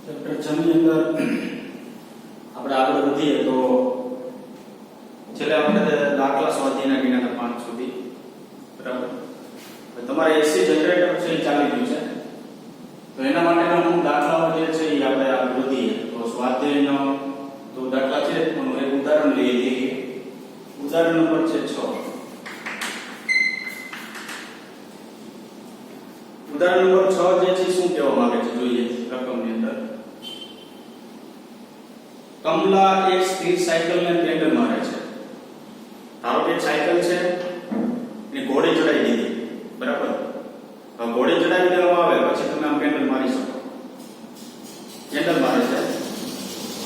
Chapter 6 ની અંદર આપણે આગળ વધીએ તો છેલ્લે આપણે દાખલા સ્વાધ્યાયના ગણ્યા 5 સુધી બરાબર. તમારે AC જનરેટર છે એ ચાલી રહ્યું છે તો એના માટેના અમુક દાખલાઓ જે છે એ આપણે આગળ વધીએ તો સ્વાધ્યાયનો તો દાખલા છે એનું એક ઉદાહરણ લઈ લઈએ. ઉદાહરણ નંબર છે 6. ઉદાહરણ નંબર 6 જે છે શું કહેવા માંગે છે જોઈએ રકમની અંદર. કમલા એક સ્થિર સાયકલને પેડલ મારે છે. ધારો કે સાયકલ છે એને ઘોડે ચડાવી દીધી બરાબર. હવે ઘોડે ચડાવી દેવામાં આવે પછી તમે આમ પેડલ મારી શકો. પેડલ મારે છે.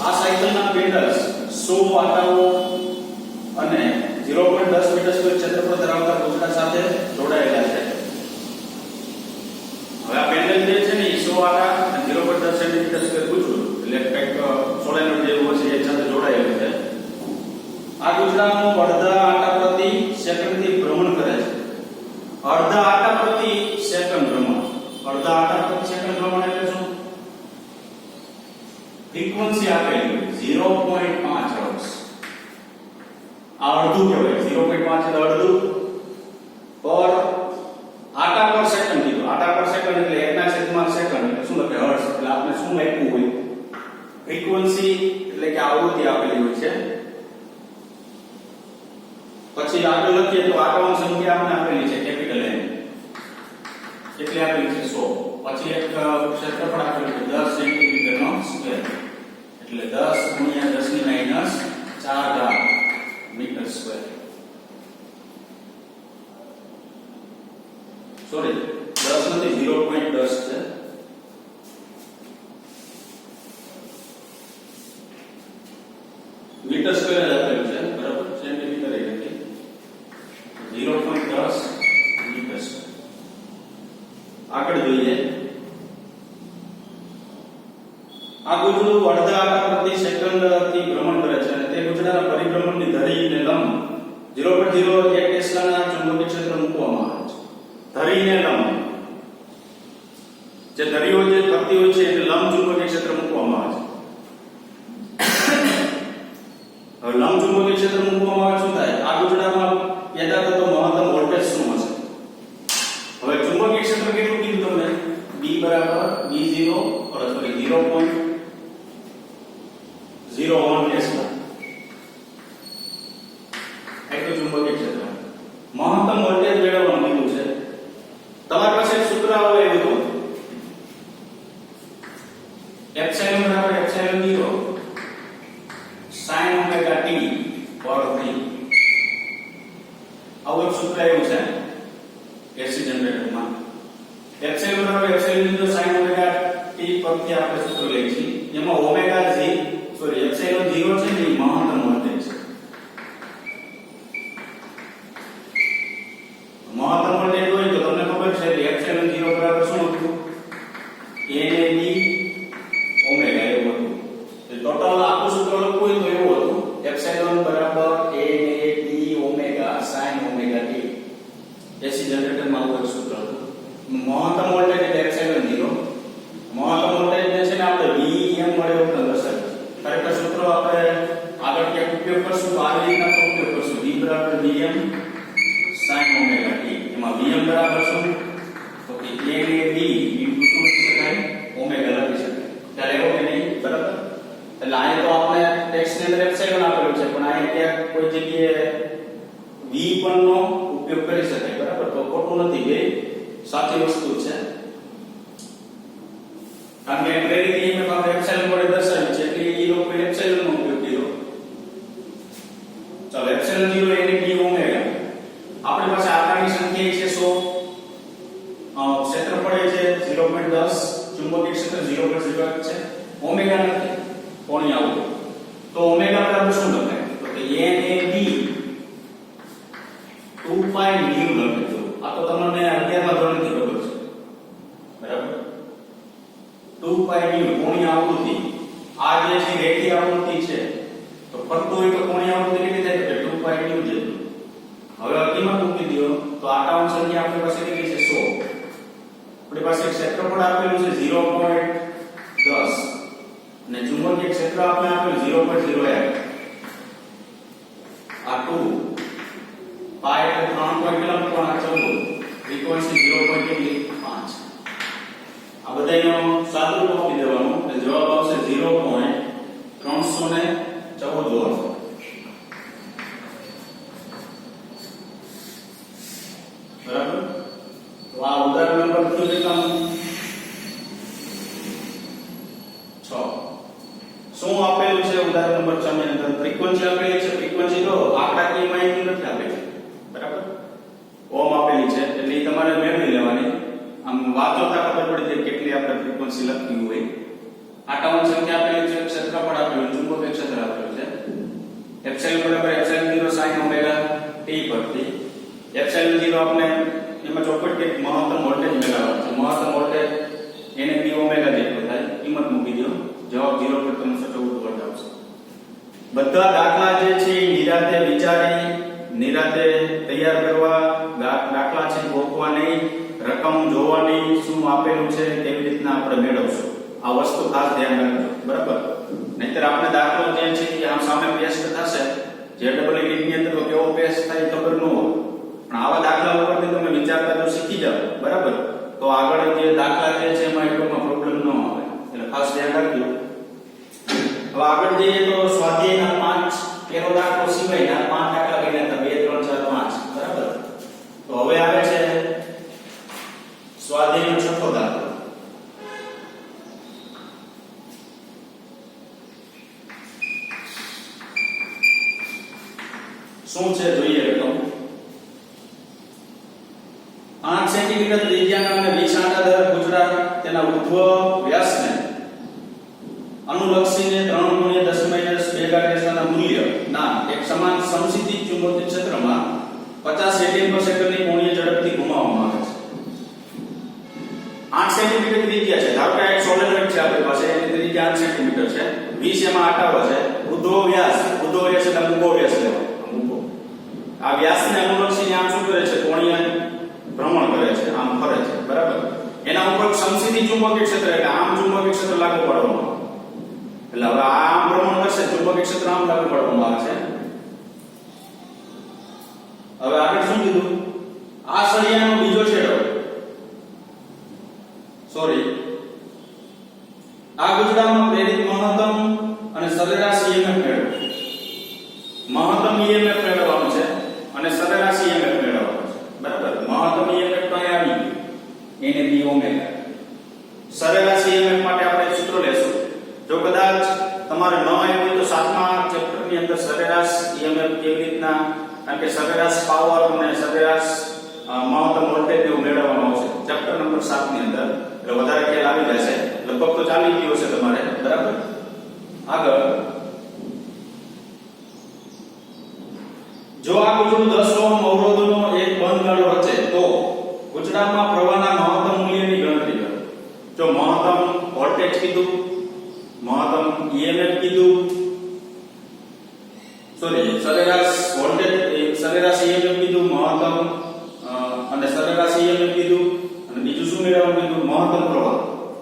આ સાયકલના પેડલ્સ 100 આટાઓ અને 0.10 મીટર સ્ક્વેર ક્ષેત્રફળ ધરાવતા ટુકડા સાથે જોડાયેલા છે. હવે આ પેડલ જે છે ને 100 આટા અને 0.10 સેન્ટીમીટર સ્ક્વેર ગુજરું એટલે કંઈક સોલેનોઇડ જેવું છે એ સાથે જોડાયેલું છે. આ ગુજરાનું અડધા આટા પ્રતિ સેકન્ડથી ભ્રમણ કરે છે. અડધા આટા પ્રતિ સેકન્ડ ભ્રમણ. અડધા આટા પ્રતિ સેકન્ડ ભ્રમણ એટલે શું? ફ્રીક્વન્સી આપેલી 0.5 હર્ટ્ઝ. આ અડધું કહેવાય. 0.5 એટલે અડધું પર આટા પર સેકન્ડ કીધું. આટા પર સેકન્ડ એટલે 1/7 સેકન્ડ એટલે શું લખે હર્ટ્ઝ. એટલે આપણે શું લખ્યું હોય? ફ્રીક્વન્સી એટલે કે આવૃત્તિ આપેલી હોય છે. પછી આગળ લખીએ તો આટાઓની સંખ્યા આપણે આપેલી છે કેપિટલ N. કેટલી આપેલી છે? 100. પછી એક ક્ષેત્રફળ આપેલું છે 10 સેન્ટીમીટરનો સ્ક્વેર એટલે 10 × 10⁻⁴ મીટર સ્ક્વેર. સોરી 10 નથી 0.10 છે. મીટર સ્ક્વેર આપેલું છે બરાબર. સેન્ટીમીટર એ નથી 0.10 મીટર સ્ક્વેર. આગળ જોઈએ. આ ગુજરું અડધા આટા પ્રતિ સેકન્ડ થી ભ્રમણ કરે છે અને તે ગુજરાના પરિભ્રમણની ધરીને લંબ 0.01 ટેસ્લાના ચુંબકીય ક્ષેત્ર મૂકવામાં આવે છે. ધરીને લંબ જે ધરીઓ જે ફરતી હોય છે એટલે લંબ ચુંબકીય ક્ષેત્ર મૂકવામાં આવે છે. હવે લંબ ચુંબકીય ક્ષેત્ર મૂકવામાં આવે શું થાય? આ ગુજરામાં પેદા થતો મહત્તમ વોલ્ટેજ શું હશે? હવે ચુંબકીય ક્ષેત્ર કેટલું કીધું તમને? B બરાબર B0 સોરી 0.01 ટેસ્લા. એટલું ચુંબકીય ક્ષેત્ર. મહત્તમ વોલ્ટેજ મેળવવાનું કીધું છે. તમારી પાસે એક સૂત્ર આવે એવું એપ્સિલોન બરાબર એપ્સિલોન 0 sin ઓમેગા t પર 3. આવું સૂત્ર એવું છે AC જનરેટરમાં. એપ્સિલોન બરાબર એપ્સિલોન 0 sin ઓમેગા t પરથી આપણે સૂત્ર લઈએ છીએ. એમાં ઓમેગા એપ્સિલોન 0 છે ને એ મહત્તમ વોલ્ટેજ છે. મહત્તમ વોલ્ટેજ હોય તો તમને ખબર છે કે એપ્સિલોન 0 બરાબર શું હતું? NAD ઓમેગા એવું હતું. ટોટલ આખું સૂત્ર લખવું હોય તો એવું હતું એપ્સિલોન બરાબર NAD omega sin omega t. AC જનરેટરમાં આવું એક સૂત્ર હતું. મહત્તમ વોલ્ટેજ એટલે એપ્સિલોન 0. મહત્તમ વોલ્ટેજ ને છે ને આપણે Vm મળે એવું દર્શાવીએ. ખરેખર સૂત્રો આપણે આગળ ક્યાંક ઉપયોગ કરશું તો આ રીતના ઉપયોગ કરશું. V બરાબર Vm sin ઓમેગા t. એમાં Vm બરાબર શું? તો કે NAD ઇન્ટુ શું લખી શકાય? ઓમેગા લખી શકાય. ત્યારે એવું કે નહીં બરાબર. એટલે અહીંયા તો આપણે ટેક્સ્ટની અંદર એપ્સિલોન આપેલું છે પણ અહીંયા ક્યાંક કોઈ જગ્યાએ V પણ નો ઉપયોગ કરી શકાય બરાબર. તો ખોટું નથી, બે સાચી વસ્તુ છે. કારણ કે પ્રેરિત EMF આપણે એપ્સિલોન વડે દર્શાવી છે એટલે એ લોકો એપ્સિલોન નો ઉપયોગ કર્યો. ચાલો એપ્સિલોન 0 NAD ઓમેગા. આપણી પાસે આટાની સંખ્યા છે 100. ક્ષેત્રફળ છે 0.10. ચુંબકીય ક્ષેત્ર 0.01 છે. ઓમેગા નથી કોણી આવું તો ઓમેગા બરાબર શું લખાય? તો કે NAD 2π ન્યુ લખજો. આ તો તમને 11મા ધોરણથી ખબર છે બરાબર. 2π ન્યુ કોણીય આવૃત્તિ. આ જે છે રેખીય આવૃત્તિ છે તો ફરતું હોય તો કોણીય આવૃત્તિ કેટલી થાય? તો 2π ન્યુ જેટલું. હવે કિંમત મૂકી દો તો આટાઓની સંખ્યા આપણી પાસે કેટલી છે? 100. આપણી પાસે ક્ષેત્રફળ આપેલું છે 0.10 ચુંબકીય ક્ષેત્ર આપણે આપ્યું 0.08 આ 2 પાઈ એટલે 3.14 ફ્રીક્વન્સી 0.5 આ બધાનો સાદુરૂપ આપી દેવાનું એટલે જવાબ આવશે 0.314 વોલ્ટ બરાબર તો આ ઉદાહરણ નંબર કયું દેખાનું 6 શું આપેલું છે ઉદાહરણ નંબર 6 ની અંદર ફ્રીક્વન્સી આપેલી છે ફ્રીક્વન્સી તો આંકડાકીય માહિતી નથી આપેલી બરાબર ઓમ આપેલી છે એટલે એ તમારે મેળવી લેવાની આમ વાંચોતા ખબર પડી જાય કેટલી આપણે ફ્રીક્વન્સી લખી હોય આટાઓની સંખ્યા આપેલી છે ક્ષેત્રફળ આપેલું ચુંબકીય ક્ષેત્ર આપેલું છે એપ્સિલોન બરાબર એપ્સિલોન 0 sin ઓમેગા t પરથી એપ્સિલોન 0 આપણે એમાં ચોપડ કે મહત્તમ વોલ્ટેજ મેળવવાનો છે મહત્તમ વોલ્ટેજ એને p ઓમેગા જેટલો થાય કિંમત મૂકી દો જવાબ 0.314 વોલ્ટ આવશે બધા દાખલા જે છે એ નિરાતે વિચારી નિરાતે તૈયાર કરવા દાખલા છે ગોખવા નહીં રકમ જોવાની શું આપેલું છે કેવી રીતના આપણે મેળવશું આ વસ્તુ ખાસ ધ્યાન રાખજો બરાબર નહીતર આપણે દાખલો જે છે એ આમ સામે પેસ્ટ થશે જે ડબલ ની અંદર તો કેવો પેસ્ટ થાય ખબર ન હોય પણ આવા દાખલા ઉપરથી તમે વિચારતા જો શીખી જાવ બરાબર તો આગળ જે દાખલા જે છે એમાં એટલો પ્રોબ્લેમ ન આવે એટલે ખાસ ધ્યાન રાખજો હવે આગળ જઈએ તો સ્વાધ્યાયના 5 પેલો દાખલો સિવાયના 5 દાખલા ગણ્યા હતા 2 3 4 5 બરાબર તો હવે આવે છે સ્વાધ્યાયનો છઠ્ઠો દાખલો શું છે જોઈએ રકમ 8 સેન્ટીમીટર ત્રિજ્યાના અને 20 આંટા દર ગુજરાત તેના ઉદ્ધવ વ્યાસને અનુલક્ષીને 3 × 10 - 2 ના મૂલ્ય ના એક સમાન સમસ્થિતિ ચુંબકીય ક્ષેત્રમાં 50 રેડિયન પર સેકન્ડની કોણીય ઝડપથી ઘુમાવવામાં આવે છે 8 સેન્ટીમીટર ત્રિજ્યા છે ધારો કે એક સોલેનોઇડ છે આપણી પાસે એની ત્રિજ્યા 8 સેન્ટીમીટર છે 20 એમાં આંટાઓ છે ઉદ્ધવ વ્યાસ એટલે મૂકો વ્યાસ લેવાનો મૂકો આ વ્યાસને અનુલક્ષીને આમ શું કરે છે કોણીય ભ્રમણ કરે છે આમ ફરે છે બરાબર એના ઉપર સમસ્થિતિ ચુંબકીય ક્ષેત્ર એટલે આમ ચુંબકીય ક્ષેત્ર લાગુ પાડવામાં એટલે હવે આમ ભ્રમણ કરશે ચુંબકીય ક્ષેત્ર આમ લાગુ પાડવામાં આવે છે હવે આગળ શું કીધું આ સળિયાનો બીજો છેડો આ ગુચડામાં પ્રેરિત મહત્તમ અને સરેરાશ EMF મેળવો મહત્તમ EMF મેળવવાનું છે અને સરેરાશ EMF મેળવવાનું છે બરાબર મહત્તમ EMF તો અહીં આવી એને b ઓમેગા સરેરાશ EMF માટે આપણે સૂત્ર લેશું જો કદાચ તમારે ન આવ્યું હોય તો 7મા ચેપ્ટરની અંદર સરેરાશ EMF કેવી રીતના કારણ કે સરેરાશ પાવર અને સરેરાશ મહત્તમ વોલ્ટેજ એવું મેળવવાનું આવશે ચેપ્ટર નંબર 7 ની અંદર એટલે વધારે ખ્યાલ આવી જશે લગભગ તો ચાલી ગયો છે તમારે બરાબર આગળ જો આ ગુચડું 10 ઓહ્મ અવરોધનો એક બંધ ગાળો રચે તો ગુચડામાં પ્રવાહના મહત્તમ મૂલ્યની ગણતરી કરો જો મહત્તમ વોલ્ટેજ કીધું મહત્તમ EMF કીધું સરેરાશ વોલ્ટેજ સરેરાશ EMF કીધું મહત્તમ અને સરેરાશ EMF કીધું અને બીજું શું મેળવવાનું કીધું મહત્તમ પ્રવાહ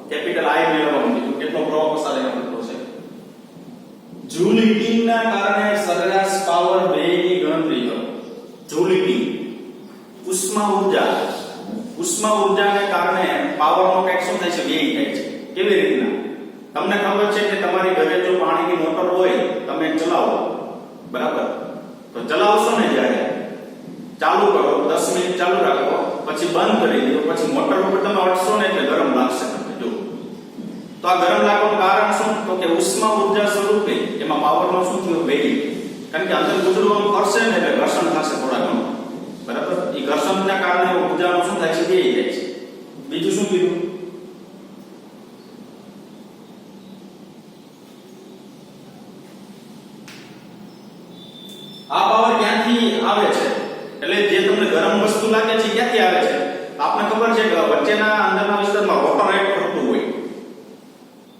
કેપિટલ I મેળવવાનું કીધું કેટલો પ્રવાહ પસાર કરવો છે જૂલ હીટિંગના કારણે સરેરાશ પાવર બેની ગણતરી કરો જૂલ હીટિંગ ઉષ્મા ઊર્જાને કારણે પાવરનો કંઈક શું થાય છે વ્યય થાય છે કેવી રીતના તમને ખબર છે કે તમારી ઘરે જો પાણીની મોટર હોય તમે ચલાવો બરાબર તો ચલાવશો ને જ્યારે ચાલુ કરો 10 મિનિટ ચાલુ રાખો પછી બંધ કરી દો પછી મોટર ઉપર તમે અટશો ને એટલે ગરમ લાગશે તમને જો તો આ ગરમ લાગવાનું કારણ શું તો કે ઉષ્મા ઊર્જા સ્વરૂપે એમાં પાવરનો શું થયો વ્યય કારણ કે અંદર ગુચડું ફરશે ને એટલે ઘર્ષણ થશે થોડા ઘણું બરાબર એ ઘર્ષણના કારણે ઊર્જાનો શું થાય છે વ્યય થાય છે બીજું શું કીધું આ પાવર ક્યાંથી આવે છે એટલે જે તમને ગરમ વસ્તુ લાગે છે ક્યાંથી આવે છે આપને ખબર છે કે વચ્ચેના અંદરના વિસ્તારમાં રોટર એક ફરતું હોય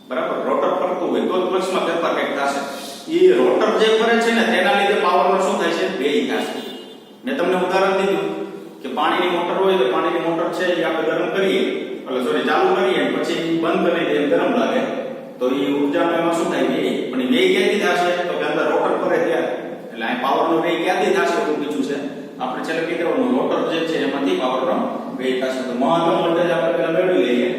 બરાબર રોટર ફરતું હોય તો ફ્લક્સમાં ફેરફાર કંઈક થશે એ રોટર જે ફરે છે ને તેના લીધે પાવરનો શું થાય છે વ્યય થાય છે મેં તમને ઉદાહરણ દીધું કે પાણીની મોટર હોય તો પાણીની મોટર છે એ આપણે ગરમ કરીએ એટલે સોરી ચાલુ કરીએ પછી બંધ કરી દઈએ ગરમ લાગે તો એ ઊર્જાનો એમાં શું થાય વ્યય, પણ એ વ્યય ક્યાંથી થશે તો કે અંદર રોટર ફરે ત્યારે, એટલે આ પાવરનો વ્યય ક્યાંથી થશે એવું પૂછ્યું છે. આપણે છેલ્લે કીધું રોટર જે છે એમાંથી પાવરનો વ્યય થશે. તો મહત્તમ વોલ્ટેજ આપણે પહેલા મેળવી લઈએ.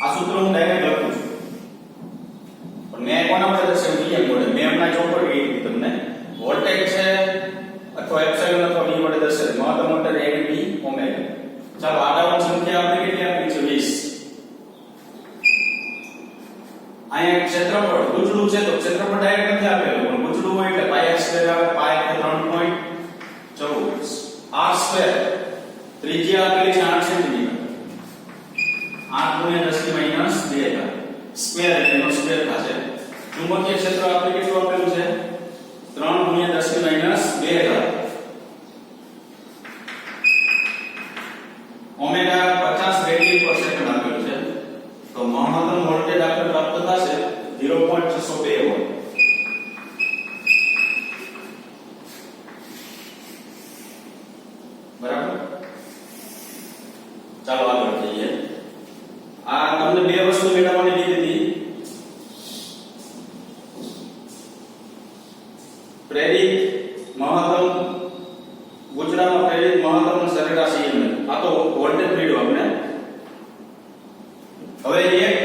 આ સૂત્ર હું ડાયરેક્ટ લખું છું, પણ મેં કોના પર દર્શાવ્યું વિલિયમ વડે. મેં હમણાં ચોપડી કહી દીધી તમને. વોલ્ટેજ છે અથવા એપ્સિલોન અથવા v વડે દર્શાવે મહત્તમ વોલ્ટેજ a b ઓમેગા. ચાલો આગળની સંખ્યા આપણે કેટલી આપી છે 20. અહીંયા ક્ષેત્રફળ ગુચડું છે તો ક્ષેત્રફળ ડાયરેક્ટ નથી આપેલું, પણ ગુચડું હોય એટલે પાઈ r² આવે. પાઈ એટલે 3.14 r² ત્રિજ્યા આપેલી છે 8 સેન્ટીમીટર. 8 × 10 - 2 સ્ક્વેર એટલે એનો સ્ક્વેર થશે. ચુંબકીય ક્ષેત્ર આપણે કેટલું આપેલું છે 3 × 10 - 2 ઓમેગા 50 રેડિયન પર સેકન્ડ આપેલું છે. તો મહત્તમ વોલ્ટેજ આપણે પ્રાપ્ત થશે 0.602 વોલ્ટ. બરાબર. ચાલો આગળ જઈએ. આ તમને બે વસ્તુ મેળવવાની રીત હતી. પ્રેરિત મહત્તમ ગુજરાતમાં પ્રેરિત મહત્તમ સરેરાશ EMF. આ તો વોલ્ટેજ મળ્યો આપણે. હવે એક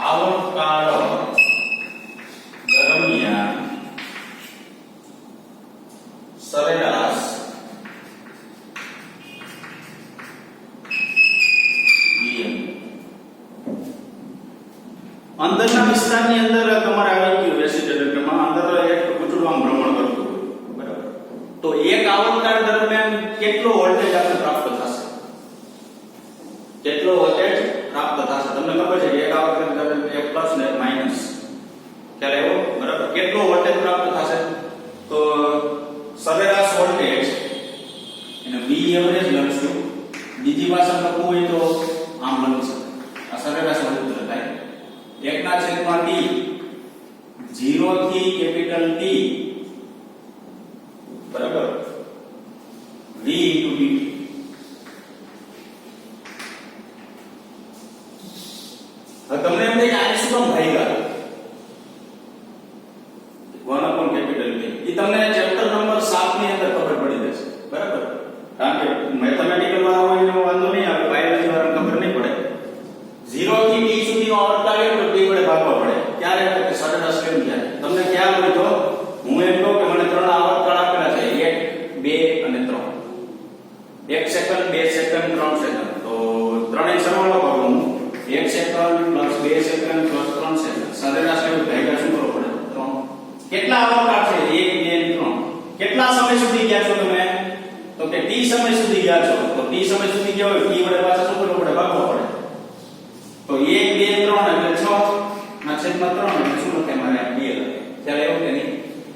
આવર્તકાળ દરમિયાન સરેરાશ અંદરના વિસ્તારની અંદર તમારે આવી ગયું રેસિસ્ટરમાં અંદર એક ગુચડું આમ ભ્રમણ કરતું હોય. બરાબર. તો એક આવર્તકાળ દરમિયાન કેટલો વોલ્ટેજ આપણે પ્રાપ્ત થશે, કેટલો વોલ્ટેજ પ્રાપ્ત થશે તમને ખબર છે કે એક આવર્તકાળ દરમિયાન એક પ્લસ ને એક માઈનસ ખ્યાલ આવ્યો. બરાબર. કેટલો વોલ્ટેજ પ્રાપ્ત થશે તો સરેરાશ વોલ્ટેજ એને V એવરેજ લખશું. બીજી ભાષા લખવું હોય તો આમ લખી શકાય. આ સરેરાશ વોલ્ટેજ લખાય 1/T 0 થી કેપિટલ T બરાબર V * dt. હવે તમને એમ થાય કે આ શું કામ ભાગ્યા 1/capital T. એ તમને ચેપ્ટર નંબર 7 ની અંદર ખબર પડી જશે. બરાબર. કારણ કે મેથેમેટિકલ વાળા હોય એનો વાંધો નહીં આવે, બાયોલોજી વાળાને ખબર નહીં પડે. 0 થી t સુધીનો આવર્તકાળ એટલે t વડે ભાગવા પડે. ક્યારે કે સરેરાશ કેમ થાય તમને ખ્યાલ હોય તો હું એમ કહું કે મને ત્રણ આવર્તકાળ આપેલા છે 1 2 અને 3. 1 સેકન્ડ 2 સેકન્ડ 3 સેકન્ડ. તો ત્રણેય સરવાળો કરું હું 1 સેકન્ડ + 2 સેકન્ડ + 3 સેકન્ડ. સરેરાશ કેવું ભાગ્યા શું કરવું પડે 3. કેટલા આવર્તકાળ છે 1 2 અને 3. કેટલા સમય સુધી ગયા છો તમે તો કે t સમય સુધી ગયા છો. તો t સમય સુધી ગયા હોય t વડે પાછા શું કરવું પડે ભાગવા પડે. તો 1 2 3 એટલે 6/3 એટલે શું લખાય મારે 2 લખાય. ખ્યાલ આવ્યો કે નહીં.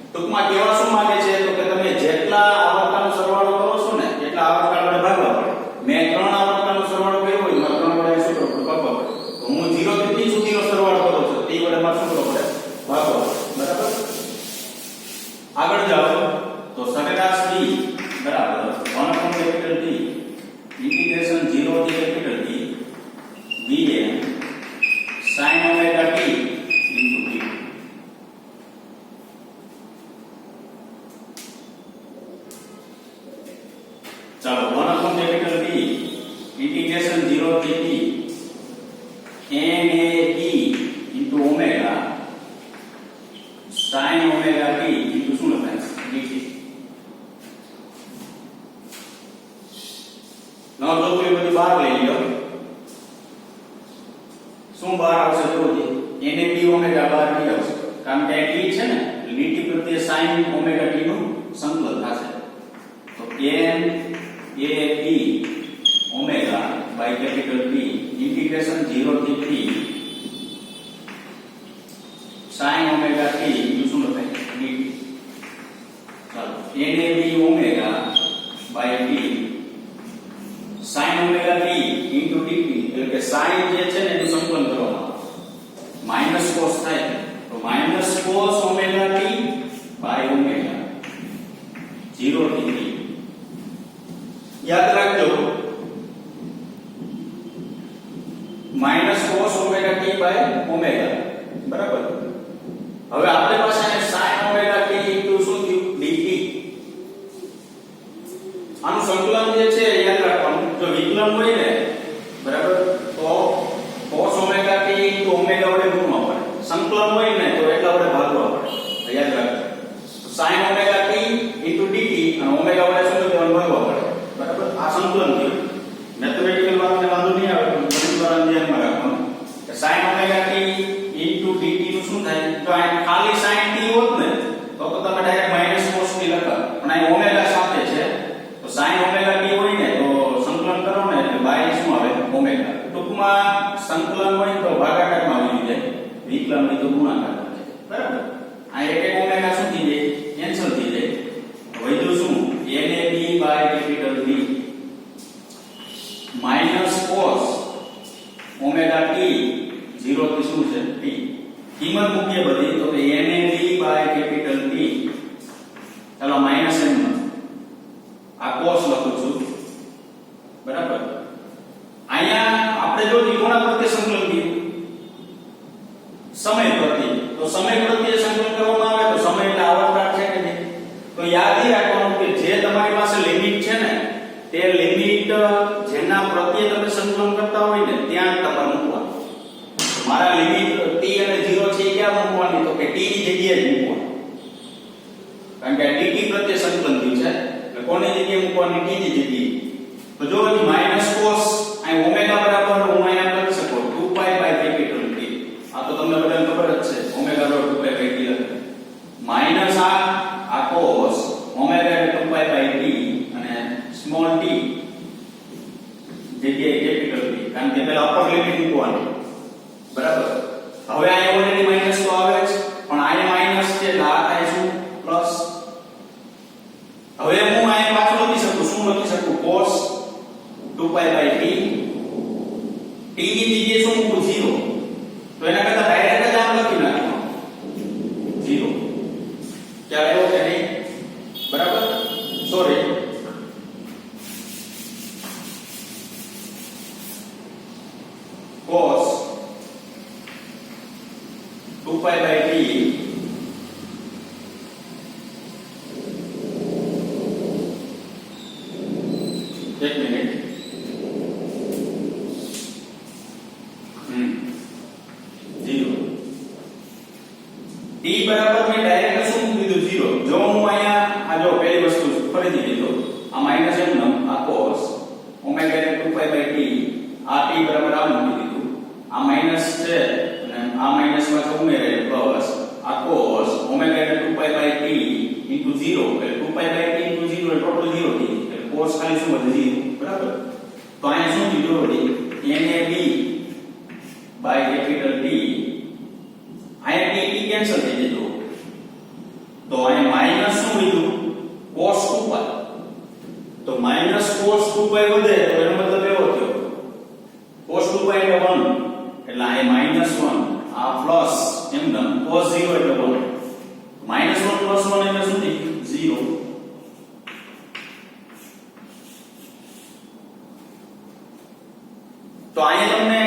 ટૂંકમાં કેવા શું માંગે છે તો કે તમે જેટલા આવર્તકાળનો સરવાળો કરો છો ને એટલા આવર્તકાળ વડે ભાગવા પડે. મેં 3 આવર્તકાળનો સરવાળો કર્યો હોય મારે 3 વડે શું કરવું પડે ભાગવા પડે. તો હું 0 થી t સુધીનો સરવાળો કરું છું t વડે મારે શું કરવું પડે ભાગવા પડે. બરાબર. આગળ જાઓ તો સરેરાશ t બરાબર 1/capital T ઇન્ટિગ્રેશન 0 થી capital T Vm sin omega t into t. ચાલો 1/capital T integration 0 થી t na t into omega sin omega t into શું લખાય dt. ના તો એ બધી બહાર લઈ લો. શું બહાર આવશે જોજો na b omega બહાર નહીં આવશે કારણ કે t છે ને dt પ્રત્યે sin omega t નું સંકલન થશે. તો n a b omega by capital T integration 0 થી t sin omega t into શું લખાય dt. ચાલો na b omega by t sin omega t into dt એટલે કે sin જે છે ને એનું સંકલન કરવામાં માઈનસ cos થાય તો -sin minus cos omega t by omega 0 થી t. યાદ રાખજો minus cos omega t by omega, બરાબર. હવે આપણી પાસે sin ઓમેગા t ઇન્ટુ શું થયું dt. આનું સંકલન જે છે યાદ રાખવાનું, જો વિકલન હોય ને બરાબર તો cos omega t into omega વડે ગુણવા પડે, સંકલન હોય ને તો એટલા વડે ભાગવા પડે. યાદ રાખજો sin omega t into dt અને ઓમેગા વડે શું કરવાનું ભાગવા પડે, બરાબર. આ સંકલન થયું. મેથમેટિકલ વાળાને વાંધો નહીં આવે પણ ગણિત વાળાને ધ્યાનમાં રાખવાનું કે sin omega t into dt નું શું થાય, તો આ ખાલી sin t હોત ને તો તમે ડાયરેક્ટ માઈનસ cos t લખા, પણ આ ઓમેગા સાથે છે તો sin ઓમેગા t હોય ને તો સંકલન કરો ને એટલે બાય શું આવે ઓમેગા. ટૂંકમાં સંકલન હોય તો ભાગાકારમાં આવી જાય, વિકલન હોય તો ગુણાકારમાં જાય, બરાબર. આ એક એક ઓમેગા શું થઈ જાય કેન્સલ થઈ જાય. વધ્યું શું NAB by capital B minus cos omega t 0 થી શું છે t. કિંમત મૂકીએ બધી તો કે NAB બાય કેપિટલ T, ચાલો માઈનસ n આ cos લખું છું, બરાબર. અહીંયા આપણે જો કોના પ્રત્યે સંકલન કર્યું સમય પ્રત્યે, તો સમય પ્રત્યે સંકલન કરવામાં આવે તો સમય એટલે આવર્તક છે કે નહીં, તો યાદ રાખવાનું કે જે તમારી પાસે લિમિટ છે ને તે લિમિટ જેના પ્રત્યે તમે સંકલન કરતા હોય ને ત્યાં તમારે મૂકવાનું. મારા લિમિટ t અને 0 છે ક્યાં મૂકવાની, તો કે t ની જગ્યાએ જ મૂકવાની, કારણ કે dt પ્રત્યે સંકલન થયું છે એટલે કોની જગ્યાએ મૂકવાની t ની જગ્યાએ. તો જો અહીં માઈનસ cos આ ઓમેગા બરાબર હું અહીંયા લખી શકું 2π બાય કેપિટલ t. આ તો તમને બધાને ખબર જ છે ઓમેગા બરાબર 2π બાય t લખે, માઈનસ આ cos ઓમેગા એટલે 2π બાય t અને સ્મોલ t જગ્યાએ કેપિટલ t, કારણ કે પહેલા અપર લિમિટ મૂકવાની, બરાબર. હવે અહીંયા ઓલરેડી માઈનસ તો આવે જ પણ અહીંયા માઈનસ છે એટલે આ થાય શું પ્લસ. હવે હું અહીંયા પાછું લખી શકું, શું લખી શકું cos 2π બાય t, t ની જગ્યાએ શું મૂકું 0, તો એના કરતા ડાયરેક્ટ જ આમ લખી નાખવાનું 0. ક્યારે આવ્યો કે નહીં, બરાબર. સોરી cos 2π by t એક મિનિટ 0 t બરાબર મેં ડાયરેક્ટ શું મૂકી દીધું 0. જો હું અહીંયા આ જો પહેલી વસ્તુ ફરીથી લીધો આ માઈનસ m આ cos ઓમેગા એટલે 2π by t આ t બરાબર આ મૂકી દીધું, આ માઈનસ છે અને આ માઈનસ માં છે ઉમેરે પ્લસ આ cos ઓમેગા એટલે 2π by t into 0 એટલે 2π by t into 0 એટલે ટોટલ 0 થઈ એટલે cos ખાલી શું વધે 0, બરાબર. તો અહીંયા શું કીધું વળી NAB બાય કેપિટલ T, અહીંયા t કેન્સલ થઈ જતો તો અહીંયા માઈનસ શું લીધું cos 2π, તો માઈનસ cos 2π વધે તો એનો મતલબ એવો થયો cos 2π એટલે 1 એટલે આ માઈનસ 1 આ પ્લસ એમ ન cos 0 એટલે 1 માઈનસ 1 પ્લસ 1 એટલે શું થયું 0. તો અહીંયા તમને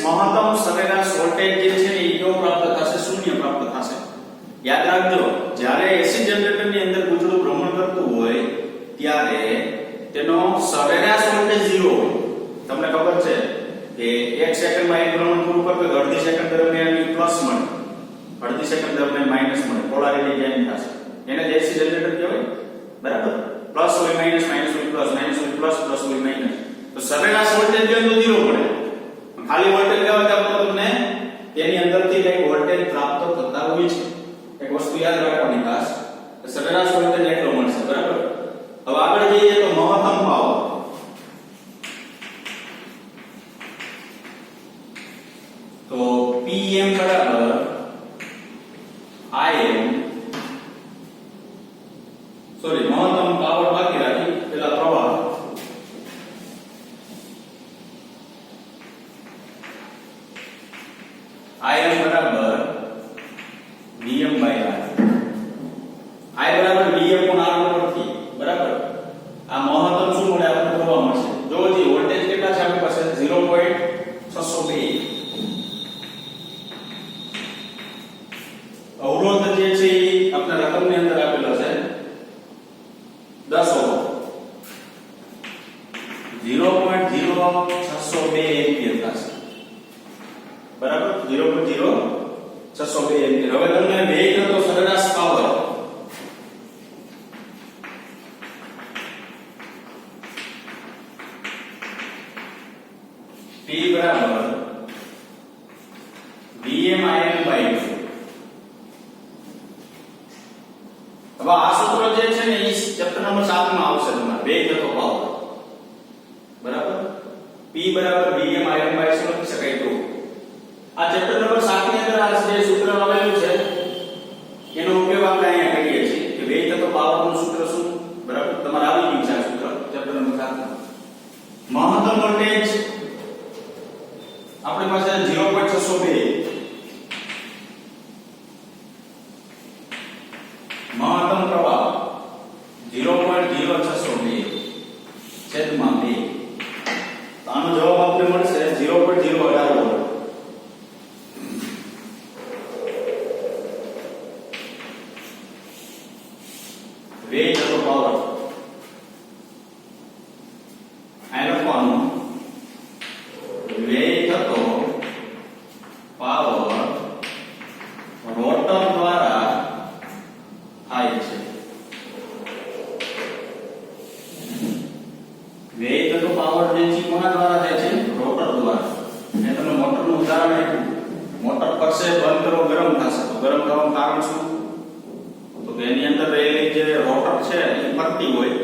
મહત્તમ સરેરાશ વોલ્ટેજ જે છે એ કેવો પ્રાપ્ત થશે, શૂન્ય પ્રાપ્ત થશે. યાદ રાખજો જ્યારે એસી જનરેટરની અંદર ગુંચળું ભ્રમણ કરતું હોય ત્યારે તેનો સરેરાશ વોલ્ટેજ 0 હોય. તમને ખબર છે કે 1 સેકન્ડમાં એક ભ્રમણ પૂરું કરતું તો અડધી સેકન્ડ દરમિયાન પ્લસ મળે, અડધી સેકન્ડ દરમિયાન માઈનસ મળે, પોલારિટી ચેન્જ થશે, એને જ એસી જનરેટર કહેવાય, બરાબર. પ્લસ હોય માઈનસ, માઈનસ હોય પ્લસ, માઈનસ હોય પ્લસ, પ્લસ હોય માઈનસ. તો સરેરાશ વોલ્ટેજ જો 0 મળે, ખાલી વોલ્ટેજ લેવા જાવ તો તમને તેની અંદરથી કઈ વોલ્ટેજ પ્રાપ્ત થતા હોય છે. એક વસ્તુ યાદ રાખવાની ખાસ, સરેરાશ વોલ્ટેજ એટલો મળશે, બરાબર. હવે આગળ જઈએ તો મહત્તમ પાવર. તો Pm બરાબર Im, સોરી મહત્તમ પાવર બાકી રાખી પેલા પ્રવાહ Im બરાબર Vm બરાબર V upon R ઉપરથી બરાબર આ મહત્તમ શું મળે આપણે કરવા મળશે જો જી વોલ્ટેજ કેટલા છે આપણી પાસે 0.602 અવરોધ જે છે એ આપણા રકમની અંદર આપેલો છે 10 ઓહ્મ 0.0602 એમ્પિયર થશે બરાબર 0.0602 એમ્પિયર હવે તમને વેગ તો સરેરાશ પાવર P બરાબર Vm Im by 2 હવે આ સૂત્ર જે છે ને એ ચેપ્ટર નંબર 7 માં આવશે તમારે વેગ તો પાવર બરાબર P બરાબર Vm Im by 2 લખી શકાય તો આ ચેપ્ટર નંબર 7 ની અંદર આ જે સૂત્ર આવેલું છે એનો ઉપયોગ આપણે અહીંયા કરીએ છીએ કે વેગ તો પાવર નું સૂત્ર શું બરાબર તમારે આવી ગયું છે આ સૂત્ર ચેપ્ટર નંબર 7 માં મહત્તમ વોલ્ટેજ આપણી પાસે 0.602 મહત્તમ પ્રવાહ 0.0602 છેદમાં 2 આનો જવાબ આપણે મળશે 0.018 વોલ્ટ વેગ અથવા પાવર આ લખવાનું વેગ થતો પાવર રોટર દ્વારા થાય છે વેગ થતો પાવર જે છે કોના દ્વારા થાય છે રોટર દ્વારા મેં તમને મોટરનું ઉદાહરણ આપ્યું મોટર ફરશે બંધ કરો ગરમ થશે તો ગરમ થવાનું કારણ શું તો કે એની અંદર રહેલી જે રોટર છે એ ફરતી હોય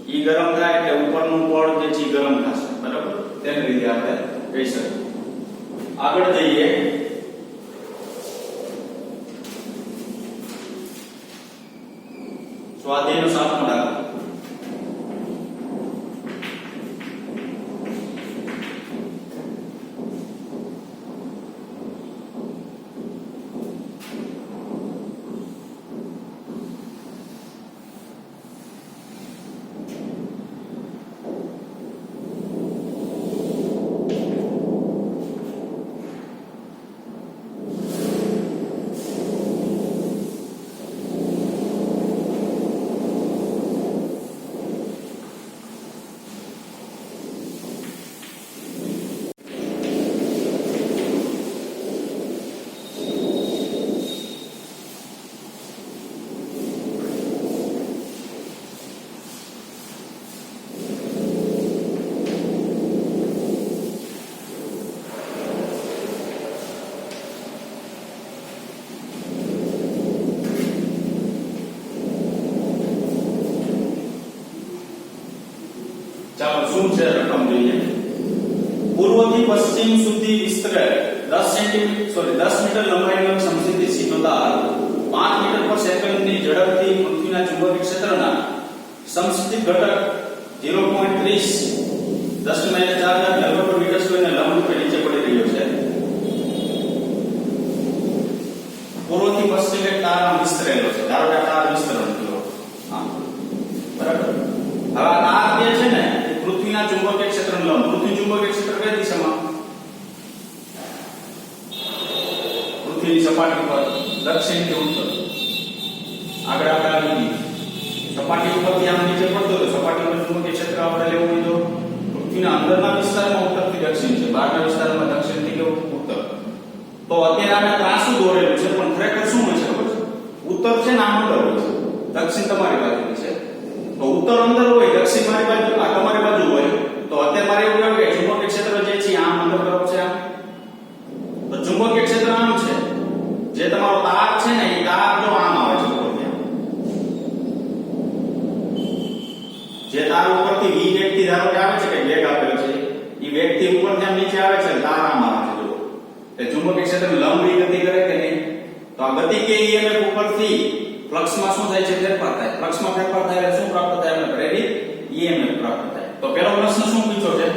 ઈ ગરમ થાય એટલે ઉપરનું પડ જે છે ગરમ થશે બરાબર તેને લીધે આપણે કહી શકીએ આગળ જઈએ સ્વાધ્યાયનો 7મો દાખલો ચાલો શું છે રકમ જોઈએ પૂર્વથી પશ્ચિમ સુધી વિસ્તરે 10 મીટર લંબાઈનો સમસિદ્ધિ સીધો તાર 5 મીટર પર સેકન્ડની ઝડપથી પૃથ્વીના ચુંબકીય ક્ષેત્રના સમસિદ્ધિ ઘટક 0.30 10 મીટર સ્ક્વેરને લંબ રૂપે નીચે પડી રહ્યો છે પૂર્વથી પશ્ચિમ એક તાર વિસ્તરેલો છે ધારો કે તાર વિસ્તરણ થયો હા બરાબર હવે આ તાર જે છે ને પૃથ્વીના ચુંબકીય ક્ષેત્રને લંબ પૃથ્વી ચુંબકીય ક્ષેત્ર કઈ દિશામાં પૃથ્વીની સપાટી પર દક્ષિણથી ઉત્તર આગળ આપણે આવી સપાટી ઉપરથી આમ નીચે પડતો તો સપાટી પર ચુંબકીય ક્ષેત્ર આપણે લેવું હોય તો પૃથ્વીના અંદરના વિસ્તારમાં ઉત્તરથી દક્ષિણ છે બહારના વિસ્તારમાં દક્ષિણથી કે ઉત્તર તો અત્યારે આપણે ત્રાસુ દોરેલું છે પણ ખરેખર શું હોય છે ખબર છે ઉત્તર છે ને આમ અંદર હોય છે દક્ષિણ તમારી બાજુની છે તો ઉત્તર અંદર હોય દક્ષિણ મારી બાજુ આ તમારી બાજુ હોય તો અત્યારે મારે એવું કહેવું કે ચુંબકીય ક્ષેત્ર જે છે આમ અંદર તરફ છે તો ચુંબકીય ક્ષેત્ર આમ છે જે તમારો તાર છે ને એ તાર જો આમ આવે છે ઉપરથી જે તાર ઉપરથી v વેગથી ધારો કે આવે છે કે વેગ આપેલો છે એ વેગથી ઉપરથી આમ નીચે આવે છે તાર આમ આવે છે જો એ ચુંબકીય ક્ષેત્ર લંબી ગતિ કરે કે નહીં તો આ ગતિ કે EMF ઉપરથી ફ્લક્સમાં શું થાય છે ફેરફાર થાય ફ્લક્સમાં ફેરફાર થાય એટલે શું પ્રાપ્ત થાય આપણે પ્રેરિત EMF પ્રાપ્ત થાય તો પહેલો પ્રશ્ન શું પૂછ્યો છે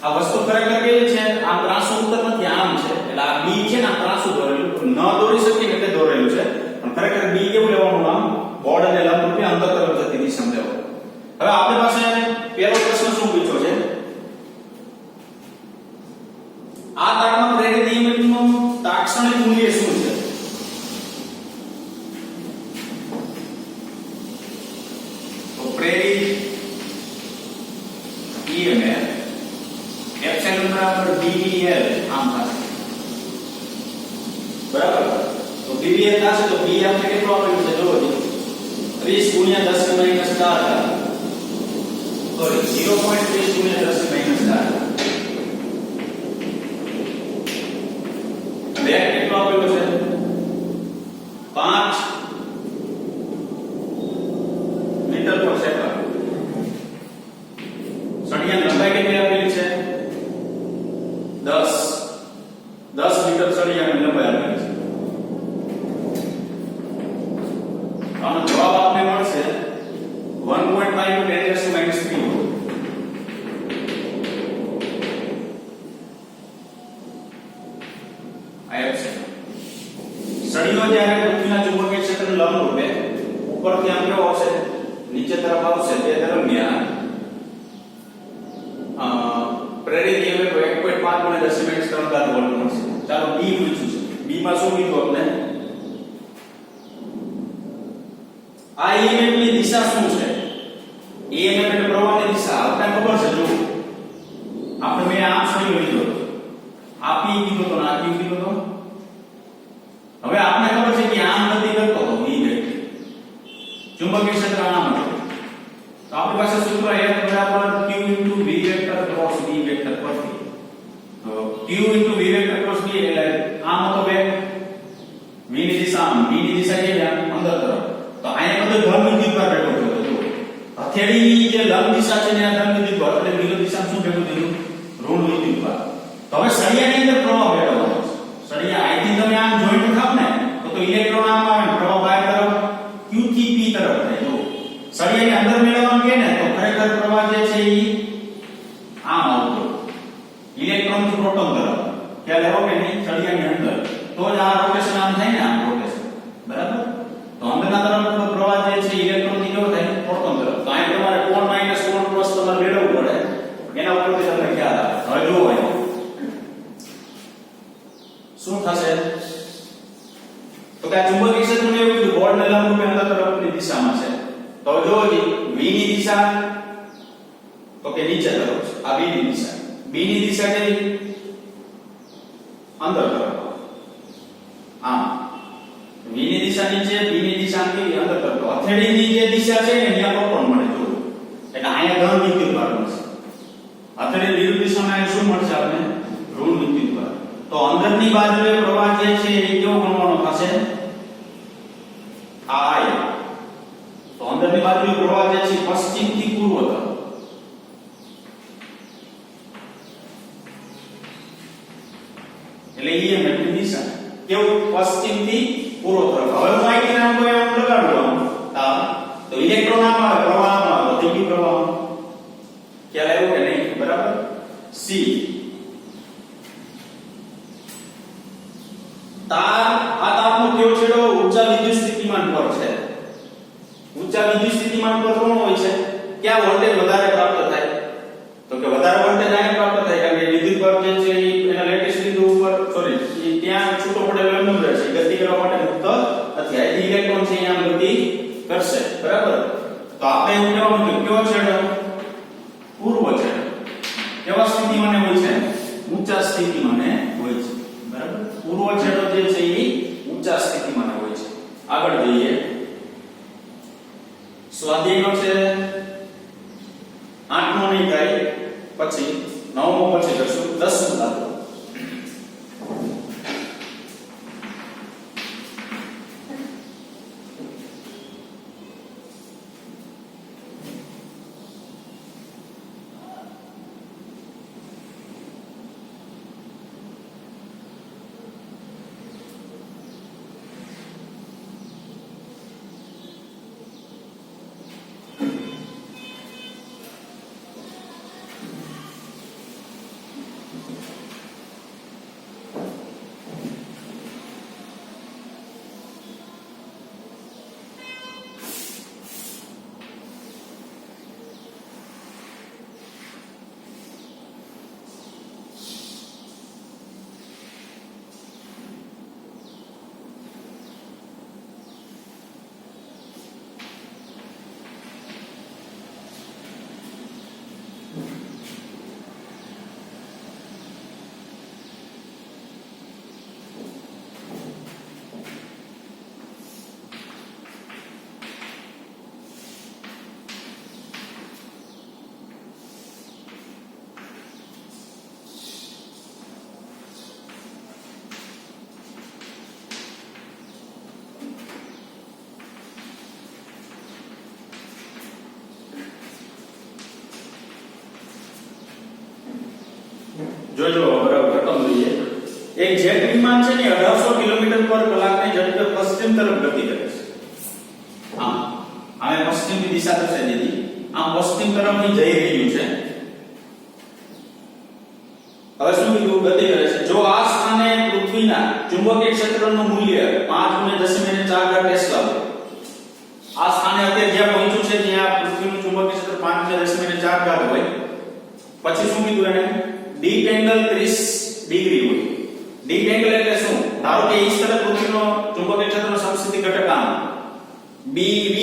આ વસ્તુ ખરેખર કેવી છે આમ ત્રાસુ ઉત્તર નથી આમ છે એટલે આ B છે ને આ ત્રાસુ દોરેલું ન દોરી શકીએ એટલે દોરેલું છે પણ પણ ખરેખર b કેવું લેવાનું નામ બોર્ડ અને લંબરૂપે અંદર તરફ જતી દિશામાં લેવાનું. હવે આપણી પાસે પહેલો પ્રશ્ન શું પૂછ્યો છે? આ તાપમાન રેડિયનનું તાક્ષણિક મૂલ્ય શું છે? તો પ્રેરિત EMF એપ્સિલોન બરાબર BBL આમ થશે. બરાબર? તો BBL થશે તો B આપણે કેટલો આપેલું છે જોવો જો 30 ગુણ્યા 10 ની માઈનસ 4 સોરી 0.30 ગુણ્યા 10 ની માઈનસ 4 વેગ કેટલો આપેલો છે 5 મીટર પર સેકન્ડ. સળિયાની લંબાઈ કેટલી આપેલી છે 10 મીટર સળિયાની લંબાઈ આપેલી છે. આનો જવાબ આપને મળશે 1.5 × 10⁻³ સળિયો જ્યારે પૃથ્વીના ચુંબકીય ક્ષેત્રને લંબરૂપે ઉપરથી આમ કેવો આવશે નીચે તરફ આવશે તે દરમિયાન પ્રેરિત EMF 1.5 × 10⁻³ વોલ્ટ મળશે. ચાલો B પૂછ્યું છે. B માં શું કીધું આપણે? આ EMF ની દિશા શું છે? EMF એટલે પ્રવાહની દિશા. આપણે ખબર છે જો આપણે મેં આમ સળિયો લીધો આ P કીધો તો આ Q કીધો તો. હવે આપને ખબર છે કે આમ ગતિ કરતો હતો B વેક્ટર ચુંબકીય ક્ષેત્ર આમ હતું. તો આપણી પાસે સૂત્ર F બરાબર Q * V vector cross B vector પરથી. તો Q * V vector cross B એટલે આમ હતો વેગ V ની દિશા આમ B ની દિશા કેવી આમ અંદર તરફ. તો અહીંયા બધો ધન વિદ્યુતભાર ભેગો થયો હતો. હથેળીની જે લંબ દિશા છે ને આ ધન વિદ્યુતભાર એટલે વિરુદ્ધ દિશામાં શું ભેગું થયું ઋણ વિદ્યુતભાર. તો હવે સળિયાની અંદર પ્રવાહ મેળવવાનો છે. સળિયા અહીંથી તમે આમ જોઈન્ટ થાવ ને તો ઇલેક્ટ્રોન આમ આવે પ્રવાહ બહાર તરફ Q થી P તરફ થાય. જો સળિયાની અંદર મેળવવાનું કે ને તો ખરેખર પ્રવાહ જે છે ઈ આમ આવતો ઇલેક્ટ્રોન થી પ્રોટોન તરફ ખ્યાલ આવ્યો કે નહીં સળિયાની અંદર તો જ આ રોટેશન આમ થાય ને આમ રોટેશન. બરાબર? તો અંદરના તરફ પ્રવાહ જે છે ઇલેક્ટ્રોન થી કેવો થાય પ્રોટોન તરફ. તો અહીં તમારે કોણ માઈનસ કોણ પ્લસ તમારે મેળવવું પડે એના ઉપરથી તમને ખ્યાલ આવે. હવે જુઓ અહીં શું થશે તો કે ચુંબકીય ક્ષેત્રને એવું કીધું બોર્ડને લંબરૂપે અંદર તરફની દિશામાં છે. તો જોવો જી V ની દિશા તો કે નીચે તરફ છે. આ B ની દિશા. B ની દિશા કેવી અંદર તરફ આમ. V ની દિશા નીચે B ની દિશા કેવી અંદર તરફ. હથેળીની જે દિશા છે ને અહીંયા પ્રોટોન મળે જો એટલે અહીંયા ધન વિદ્યુતભાર મળશે. હથેળી વિરુદ્ધ દિશામાં શું મળશે આપણે ઋણ વિદ્યુતભાર. તો અંદરની બાજુએ પ્રવાહ જે છે એ કેવો ગણવાનો થશે આ I. તો અંદરની બાજુએ પ્રવાહ જે છે પશ્ચિમ થી પૂર્વ તરફ એટલે EMF ની દિશા કેવું પશ્ચિમ થી પૂર્વ તરફ. હવે હું અહીંથી નામ કોઈ આમ લગાડું તો ઇલેક્ટ્રોન આમ આવે પ્રવાહ આમ આવે તો કેવી પ્રવાહ ખ્યાલ આવ્યો કે નહીં? બરાબર? C તાર આ તારનો કયો છેડો ઊંચા વિદ્યુત સ્થિતિમાન પર છે. ઊંચા વિદ્યુત સ્થિતિમાન પર કોણ હોય છે? ક્યાં વોલ્ટેજ વધારે પ્રાપ્ત થાય? તો કે વધારે વોલ્ટેજ આને પ્રાપ્ત થાય કારણ કે વિદ્યુતભાર જે છે એના લેટેસ્ટ બિંદુ ઉપર સોરી ત્યાં છૂટો પડેલો એમનું રહેશે. ગતિ કરવા માટે મુક્ત નથી. અહીંથી ઇલેક્ટ્રોન છે અહીંયા ગતિ કરશે. બરાબર? તો આપણે એવું કહેવાનું કે કયો છેડો પૂર્વ છેડો કેવા સ્થિતિમાને હોય છે ઊંચા સ્થિતિમાને હોય છે. બરાબર? પૂર્વ છેડો જે છે એ ઊંચા સ્થિતિમાન હોય છે. આગળ જોઈએ સ્વાધ્યાયનો છે 8મો નહીં થાય પછી 9મો પછી કરશું 10મો દાખલો. જોજો બરાબર રકમ જોઈએ. એક જેટ વિમાન છે ને 1800 કિલોમીટર પર કલાકની ઝડપે પશ્ચિમ તરફ ગતિ કરે છે. આમે પશ્ચિમની દિશા દર્શાવી દીધી. આમ પશ્ચિમ તરફની જઈ રહ્યું છે. હવે શું કીધું? ગતિ કરે છે. જો આ સ્થાને પૃથ્વીના ચુંબકીય ક્ષેત્રનું મૂલ્ય 5.10 ટેસ્લા હોય. આ સ્થાને અત્યારે જ્યાં પહોંચ્યું છે ત્યાં પૃથ્વીનું ચુંબકીય ક્ષેત્ર 5.10 હોય. પછી શું કીધું એને? ડીપ એંગલ 30 ડિગ્રી હોય. ડીપ એંગલ એટલે શું? ધારો કે ઇસ તરફ પૃથ્વીનો ચુંબકીય ક્ષેત્રનો સમસ્થિતિ ઘટક આમ BV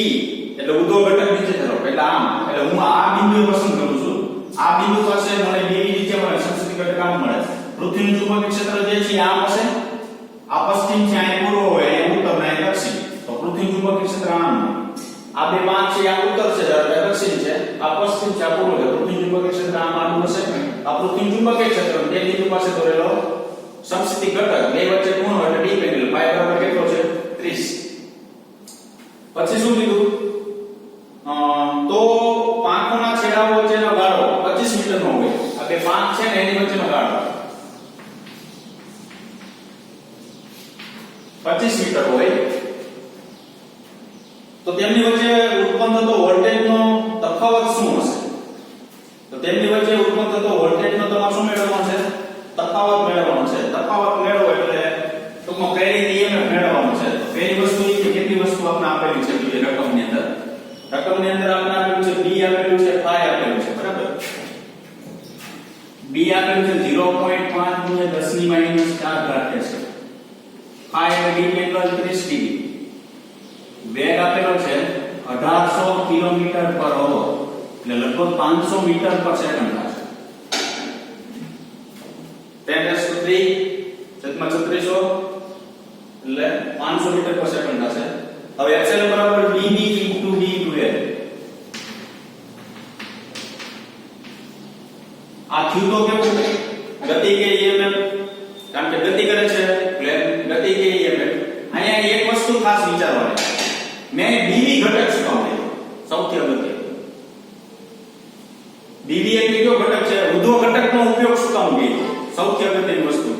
એટલે ઉધો ઘટક નીચે તરફ એટલે આમ એટલે હું આ બિંદુ પસંદ કરું છું. આ બિંદુ પાસે મને BV નીચે મળે, સમસ્થિતિ ઘટક આમ મળે. પૃથ્વીનું ચુંબકીય ક્ષેત્ર જે છે આમ હશે. આ પશ્ચિમ છે, આ પૂર્વ હોય, આ ઉત્તર ને આ દક્ષિણ. તો પૃથ્વીનું ચુંબકીય ક્ષેત્ર આમ. આ બે પાંચ છે, આ ઉત્તર છે, આ દક્ષિણ છે, આ પશ્ચિમ છે, આ પૂર્વ છે. પૃથ્વીનું ચુંબકીય ક્ષેત્ર આમ આનું હશે. આ પૃથ્વીનું ચુંબકીય ક્ષેત્ર તે બિંદુ પાસે દોરેલો સમસ્થિતિ ઘટક બે વચ્ચે ખૂણો એટલે ડીપ એંગલ પાઈ બરાબર કેટલો છે? 30. પછી શું કીધું? તો પાંખોના છેડાઓ વચ્ચેનો ગાળો 25 મીટરનો હોય. આ બે પાંખ છે ને એની વચ્ચેનો ગાળો 25 મીટર હોય. તો તેમની વચ્ચે ઉત્પન્ન થતો વોલ્ટેજનો તફાવત શું હશે? તો તેમની વચ્ચે ઉત્પન્ન થતો વોલ્ટેજનો તમારે શું મેળવવાનો છે? તફાવત મેળવવાનો છે. તફાવત મેળવો એટલે ટૂંકમાં પ્રેરિત EMF મેળવવાનો છે. પહેલી વસ્તુ એ કે કેટલી વસ્તુ આપણે આપેલી છે એ રકમની અંદર. રકમની અંદર આપણે આપેલું છે B આપેલું છે, phi આપેલું છે, બરાબર? B આપેલું છે 0.5 * 10⁻⁴ છે. phi એટલે ડીપ એંગલ 30 ડિગ્રી. વેગ આપેલો છે 1800 કિલોમીટર પર અવર એટલે લગભગ 500 મીટર પર સેકન્ડ થશે. 10⁻³ છેદમાં 3600 એટલે 500 મીટર પર સેકન્ડ થશે. હવે એપ્સિલોન બરાબર dB * d/L. આ થયું તો કેવું? ગતિ કે EMF, કારણ કે ગતિ કરે છે એટલે ગતિ કે EMF. અહીંયા એક વસ્તુ ખાસ વિચારવાની, મેં BV ઘટક શું કામ લીધો? સૌથી અગત્ય BV એટલે કયો ઘટક છે? ઉધ્વ ઘટકનો ઉપયોગ શું કામ કર્યો? સૌથી અગત્યની વસ્તુ,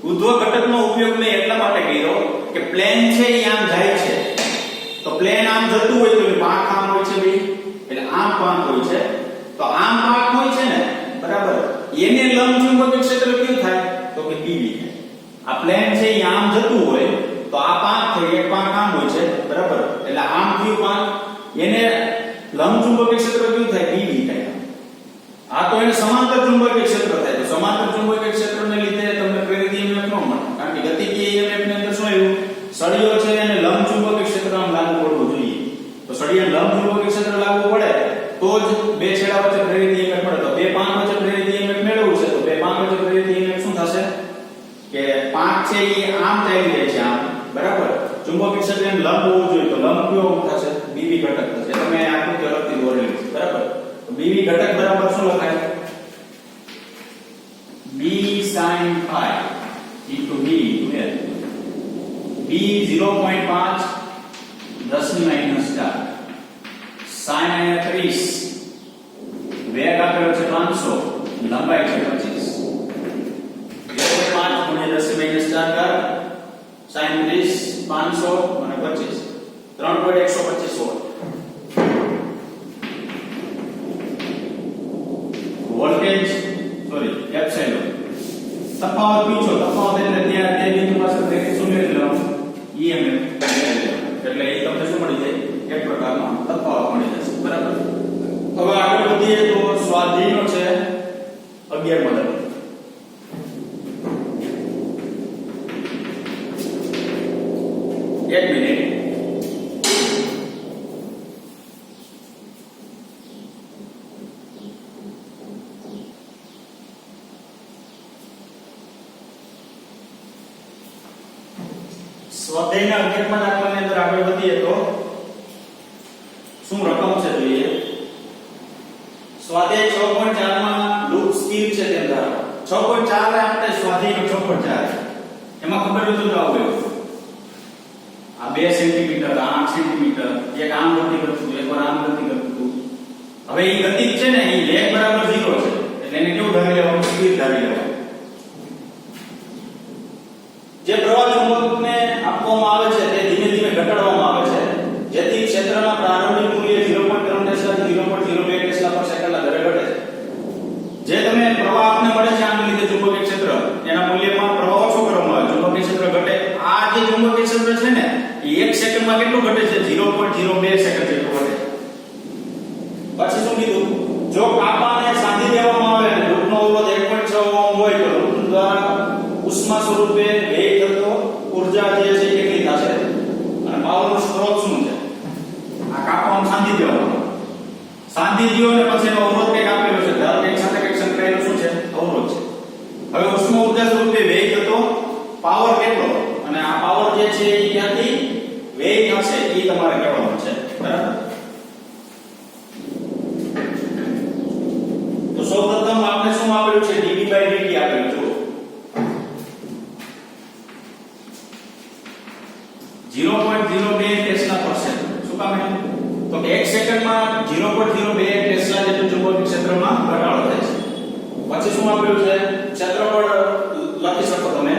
ઉધ્વ ઘટકનો ઉપયોગ મેં એટલા માટે કર્યો કે પ્લેન છે એ આમ જાય છે. તો પ્લેન આમ જતું હોય તો પાંખ આમ હોય છે ભાઈ, એટલે આમ પાંખ હોય છે. તો આમ પાંખ હોય છે ને, બરાબર? એને લંબચુંબકીય ક્ષેત્ર કેવું થાય? તો કે BV થાય. આ પ્લેન છે એ આમ જતું હોય તો આ પાંખ થઈ, એક પાંખ આમ હોય છે, બરાબર? એટલે આમ થયું પાંખ, એને લંબચુંબકીય ક્ષેત્ર કેવું થાય? BV થાય. આ તો એને સમાંતર ચુંબકીય ક્ષેત્ર થાય. તો સમાંતર ચુંબકીય ક્ષેત્રને લીધે તમને પ્રેરિત EMF ન મળે, કારણ કે ગતિકીય EMF ની અંદર શું આવ્યું? સળિયો છે એને લંબચુંબકીય ક્ષેત્ર આમ લાગુ પડવું જોઈએ. તો સળિયાને લંબચુંબકીય ક્ષેત્ર લાગુ પડે તો જ બે છેડા વચ્ચે પ્રેરિત EMF મળે. તો બે પાંખ વચ્ચે પ્રેરિત EMF મેળવવું છે તો બે પાંખ વચ્ચે પ્રેરિત EMF શું થશે? કે પાંખ છે એ આમ ચાલી જાય છે આમ, બરાબર? ચુંબકીય ક્ષેત્રને લંબ હોવું જોઈએ તો લંબ કયો થશે? BV ઘટક થશે. તમે આકૃતિ અલગથી દોરેલી છે, બરાબર? તો BV ઘટક બરાબર શું લખાય? B sin phi into D into L. B 0.5 10⁻⁴. sin અહીંયા 30, વેગ આપેલો છે 500, લંબાઈ છે 25. 0.5 * 10⁻⁴ sin 30 500 અને 25 3.125 વોલ્ટ. વોલ્ટેજ એપ્સિલોન તફાવત પૂછો. તફાવત એટલે ત્યાં તે બિંદુ પાસે પ્રેરિત શું મેળવી લેવાનું? EMF મેળવી લેવાનું. એટલે એ તમને શું મળી જાય? એક પ્રકારનો તફાવત મળી જશે, બરાબર? હવે આગળ વધીએ તો સ્વાધ્યાયનો છે 11મો દાખલો. એક મિનિટ. સ્વાધ્યાયના 11મા દાખલાની અંદર આગળ વધીએ તો શું રકમ છે જોઈએ. સ્વાધ્યાય 6.4 માં લૂપ સ્થિર છે તેમ ધારો. 6.4 આપણે સ્વાધ્યાયનો 6.4 એમાં ખબર હોય તો જાવ એવું. આ 2 સેન્ટીમીટર, 8 સેન્ટીમીટર, એક આમ ગતિ કરતું, એક વાર આમ ગતિ કરતું. હવે એ ગતિ છે ને એ વેગ બરાબર 0 છે એટલે એને કેવું ધારી લેવાનું? સ્થિર ધારી લેવાનું. જે પ્રવાહ ચુંબકને આપવામાં આવે છે તે ધીમે ધીમે ઘટાડવામાં આવે છે જેથી ક્ષેત્રના પ્રારંભિક મૂલ્ય 0.3 ટેસ્લા થી 0.02 ટેસ્લા પર સેકન્ડના દરે ઘટે છે. જે તમે પ્રવાહ આપને મળે છે આને લીધે ચુંબકીય ક્ષેત્ર એના મૂલ્યમાં પ્રવાહ ઓછો કરવામાં આવે ચુંબકીય ક્ષેત્ર ઘટે. આ જે ચુંબકીય ક્ષેત્ર છે ને એ 1 સેકન્ડમાં કેટલું ઘટે છે 0.02 સેકન્ડ જેટલું ઘટે. પછી શું કીધું જો કાપાને સાંધી દેવામાં આવે અને લૂપનો અવરોધ 1.6 ઓહ્મ હોય તો લૂપ દ્વારા ઉષ્મા સ્વરૂપે વ્યય થતો ઊર્જા જે છે એ કેટલી થશે અને પાવરનો સ્ત્રોત શું છે આ કાપાને સાંધી દેવામાં સાંધી દીયો અને પછી એનો અવરોધ કંઈક આપેલો છે ધારો કે એક સાથે કંઈક સંકળાયેલો શું છે અવરોધ છે. હવે ઉષ્મા ઊર્જા સ્વરૂપે વ્યય થતો પાવર કેટલો અને આ પાવર જે છે એ ક્યાંથી વ્યય થશે એ તમારે કહેવાનું છે બરાબર. તો સૌપ્રથમ આપણે શું આપેલું છે dB/dt આપેલું છે 0.02 ટેસ્લા પર સેકન્ડ. શું કામ એટલે તો કે 1 સેકન્ડમાં 0.02 ટેસ્લા જેટલું ચુંબકીય ક્ષેત્રમાં ઘટાડો થાય છે. પછી શું આપેલું છે ક્ષેત્રફળ લખી શકો તમે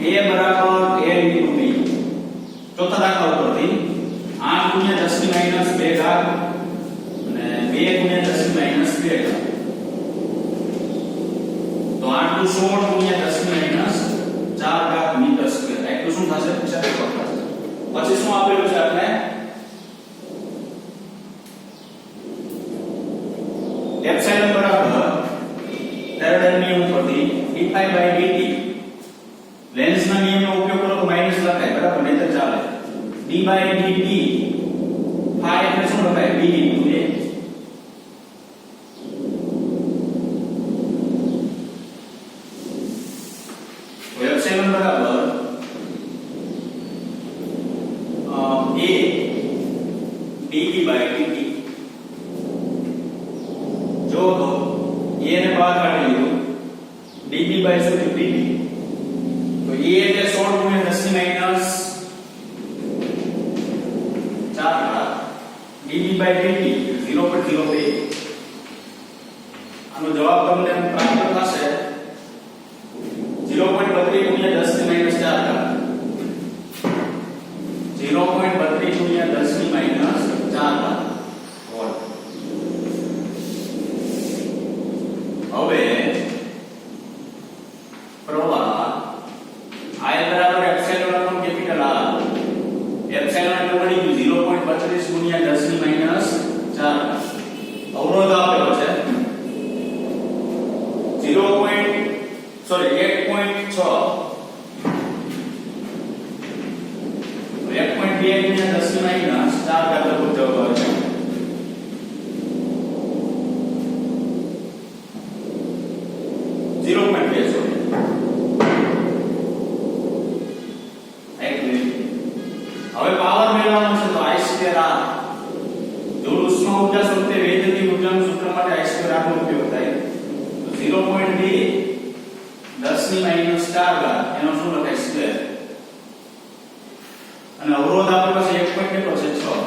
A બરાબર L * B. ચોથા દાખલા ઉપરથી 8 * 10 - 2 ઘાત અને 2 * 10 - 2 ઘાત. તો 8 * 16 * 10 - 4 ઘાત મીટર સ્ક્વેર. એટલું શું થશે ક્ષેત્રફળ થશે. પછી શું આપેલું છે આપણે એપ્સિલોન બરાબર ફેરાડે નિયમ પરથી dϕ/dt લેન્ઝના નિયમનો ઉપયોગ કરો તો માઈનસ લખાય બરાબર નહીતર ચાલે. d/dt phi એટલે શું લખાય b * a. તો એપ્સિલોન બરાબર a dv/dt. જો તો a ને બહાર કાઢી લીધું dv/શું છે dt. તો a એટલે 16 * 10 - 4 ઘાત dv/dt 0.02. આનો જવાબ તમને પ્રાપ્ત થશે 0.32 * 10 - 4 ઘાત 0.32 * 10 - 4 ઘાત વોલ્ટ. હવે પ્રવાહ I બરાબર એપ્સિલોન નો કેપિટલ R. એપ્સિલોન એટલે મળી ગયું 0.32 * 10 - 4. અવરોધ આપેલો છે 1.6 1.2 * 10 - 4 ઘાત ઉપર જવાબ આવે છે. હવે પાવર મેળવવાનો છે તો I2R. જો ઉષ્મા ઊર્જા સ્વરૂપે વ્યય થતી ઊર્જાનું સૂત્ર માટે I2R નો ઉપયોગ થાય તો 0.2 10 - 4 ઘાત એનો શું લખાય સ્ક્વેર અને અવરોધ આપેલો છે 1. કેટલો છે 6.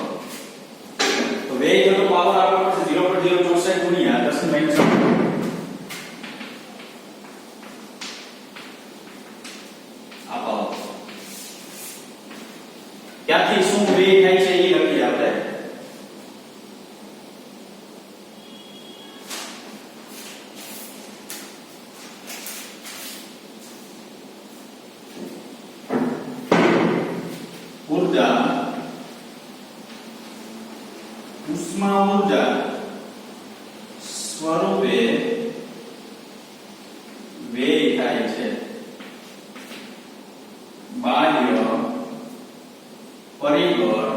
તો વ્યય થતો પાવર આપેલો છે 0.064 ગુણ્યા 10 - 4 ક્યાંથી શું વ્યય થાય છે એ લખીએ આપણે. ઊર્જા ઉષ્મા ઊર્જા સ્વરૂપે વ્યય થાય છે બાહ્ય પરિબળ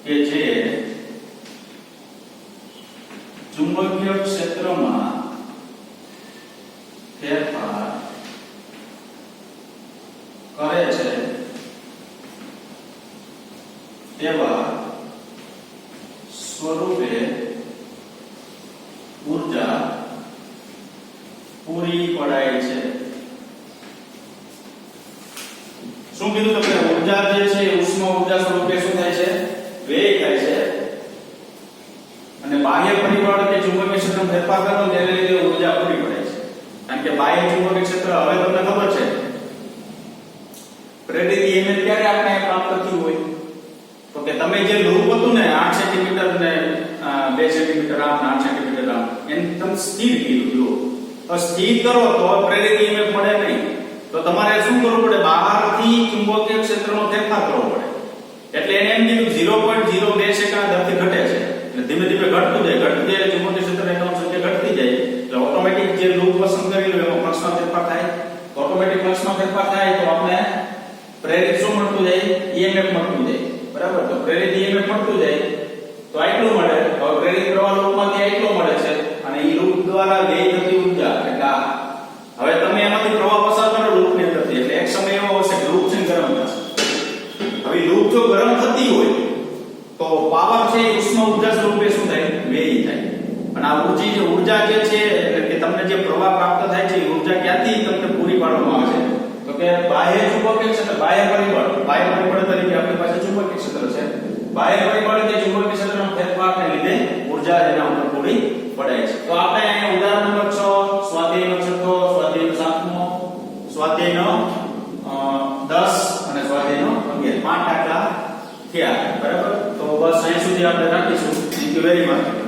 કે જે ચુંબકીય ક્ષેત્રમાં ફેરફાર કરે છે તેવા સ્વરૂપે ઊર્જા પૂરી પડાય છે. શું કીધું તો કે ઊર્જા જે છે ઉષ્મા ઊર્જા સ્વરૂપે શું થાય છે વ્યય થાય છે અને બાહ્ય પરિબળ કે ચુંબકીય ક્ષેત્રમાં ફેરફાર કરવાનો તેને લીધે ઊર્જા પૂરી પડે છે. કારણ કે બાહ્ય ચુંબકીય ક્ષેત્ર તમને ખબર છે પ્રેરિત EMF ક્યારે આપણે પ્રાપ્ત થયું હોય તો કે તમે જે લૂપ હતું ને 8 સેન્ટીમીટર ને 2 સેન્ટીમીટર આમ 8 સેન્ટીમીટર આમ એને તમે સ્થિર કર્યું જુઓ તો સ્થિર કરો તો પ્રેરિત EMF મળે નહીં તો તમારે શું કરવું પડે બહારથી ચુંબકીય ક્ષેત્રનો ફેરફાર કરવો પડે એટલે એને એમ કીધું 0.02 સેકન્ડ દરથી ઘટે છે એટલે ધીમે ધીમે ઘટતું જાય ચુંબકીય ક્ષેત્ર એકમ સંખ્યા ઘટતી જાય એટલે ઓટોમેટિક જે લૂપ પસંદ કરેલું એમાં ફ્લક્સમાં ફેરફાર થાય તો ઓટોમેટિક ફ્લક્સમાં ફેરફાર થાય તો આપણે પ્રેરિત શું મળતું જાય EMF મળતું જાય બરાબર તો પ્રેરિત EMF મળતું જાય તો આટલું મળે તો પ્રેરિત પ્રવાહ લૂપમાંથી આટલું મળે છે અને એ લૂપ દ્વારા વ્યય થતી ઊર્જા એટલે આ હવે તમે એમાંથી પ્રવાહ પસાર કરો લૂપની અંદરથી એટલે એક સમય એવો હશે કે લૂપ છે ગરમ થશે હવે લૂપ જો ગરમ થતી હોય તો પાવર છે ઉષ્મા ઊર્જા સ્વરૂપે શું થાય વ્યય થાય અને આ ઊર્જા જે છે એટલે કે તમને જે પ્રવાહ પ્રાપ્ત થાય છે એ ઊર્જા ક્યાંથી તમને પૂરી પાડવામાં આવે છે તો કે બાહ્ય ચુંબકીય ક્ષેત્ર બાહ્ય પરિબળ તરીકે આપણી પાસે ચુંબકીય ક્ષેત્ર છે બાહ્ય પરિબળ કે ચુંબકીય ક્ષેત્રના ફેરફારને લીધે ઊર્જા એના ઉપર પૂરી પડાય છે તો આપણે અહીંયા ઉદાહરણ નંબર 6 સ્વાધ્યાયનો છઠ્ઠો સ્વાધ્યાયનો સાતમો સ્વાધ્યાયનો 10 અને સ્વાધ્યાયનો 11 5 દાખલા થયા બરાબર તો બસ અહીં સુધી આપણે રાખીશું થેન્ક યુ વેરી મચ